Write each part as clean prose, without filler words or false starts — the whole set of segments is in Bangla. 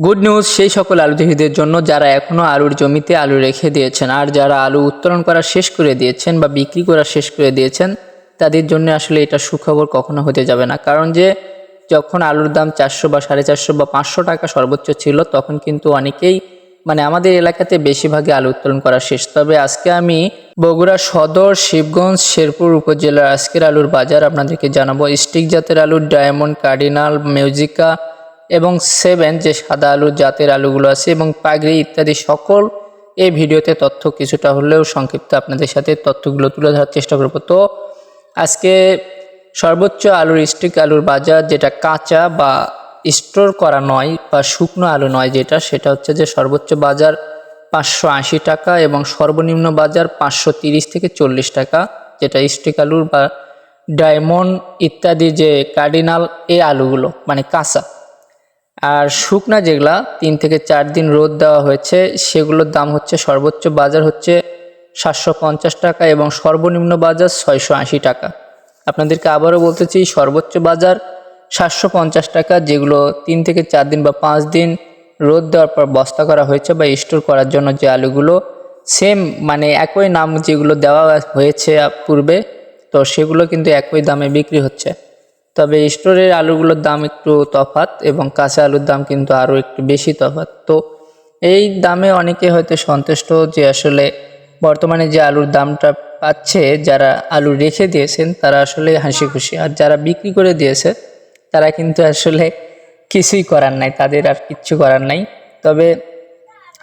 গুড নিউজ সেই সকল আলু চাষিদের জন্য যারা এখনও আলুর জমিতে আলু রেখে দিয়েছেন, আর যারা আলু উত্তোলন করা শেষ করে দিয়েছেন বা বিক্রি করা শেষ করে দিয়েছেন, তাদের জন্য আসলে এটা সুখবর কখনো হতে যাবে না। কারণ যে যখন আলুর দাম 400 বা 450 বা 500 টাকা সর্বোচ্চ ছিল, তখন কিন্তু অনেকেই আমাদের এলাকাতে বেশিরভাগই আলু উত্তোলন করা শেষ। তবে আজকে আমি বগুড়া সদর, শিবগঞ্জ, শেরপুর উপজেলার আজকের আলুর বাজার আপনাদেরকে জানাবো। স্টিক জাতের আলু, ডায়মন্ড, কার্ডিনাল, মিউজিকা এবং 7 যে সাদা আলুর জাতের আলুগুলো আছে এবং পাগড়ি ইত্যাদি সকল এই ভিডিওতে তথ্য কিছুটা হলেও সংক্ষিপ্ত আপনাদের সাথে তথ্যগুলো তুলে ধরার চেষ্টা করব। তো আজকে সর্বোচ্চ আলুর স্টিক আলুর বাজার, যেটা কাঁচা বা স্টোর করা নয় বা শুকনো আলু নয়, সেটা হচ্ছে যে সর্বোচ্চ বাজার 580 টাকা এবং সর্বনিম্ন বাজার 530 থেকে 40 টাকা, যেটা স্টিক আলুর বা ডায়মন্ড ইত্যাদি যে কার্ডিনাল এই আলুগুলো কাঁচা। আর শুকনা যেগুলা 3 থেকে 4 দিন রোদ দেওয়া হয়েছে, সেগুলোর দাম হচ্ছে সর্বোচ্চ বাজার হচ্ছে 750 টাকা এবং সর্বনিম্ন বাজার 680 টাকা। আপনাদেরকে আবারও বলতেছি, সর্বোচ্চ বাজার 750 টাকা, যেগুলো 3 থেকে 4 দিন বা 5 দিন রোদ দেওয়ার পর বস্তা করা হয়েছে বা স্টোর করার জন্য যে আলুগুলো, সেম একই নাম যেগুলো দেওয়া হয়েছে পূর্বে, তো সেগুলো কিন্তু একই দামে বিক্রি হচ্ছে। তবে স্টোরের আলুগুলোর দাম একটু তফাৎ এবং কাঁচা আলুর দাম কিন্তু আরও একটু বেশি তফাৎ। তো এই দামে অনেকে হয়তো সন্তুষ্ট, যে আসলে বর্তমানে যে আলুর দামটা পাচ্ছে, যারা আলু রেখে দিয়েছেন তারা আসলে হাসি খুশি, আর যারা বিক্রি করে দিয়েছে তারা কিন্তু আসলে কিছুই করার নাই, তাদের আর কিচ্ছু করার নাই। তবে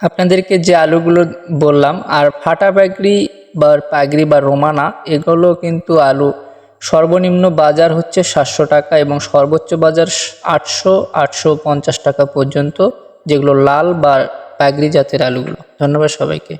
আপনাদেরকে যে আলুগুলো বললাম, আর ফাটা পাগড়ি বা রোমানা, এগুলো কিন্তু আলু সর্বনিম্ন বাজার হচ্ছে 700 টাকা এবং সর্বোচ্চ বাজার 800-850 টাকা পর্যন্ত, যেগুলো লাল বা পাগড়ি জাতের আলুগুলো। ধন্যবাদ সবাইকে।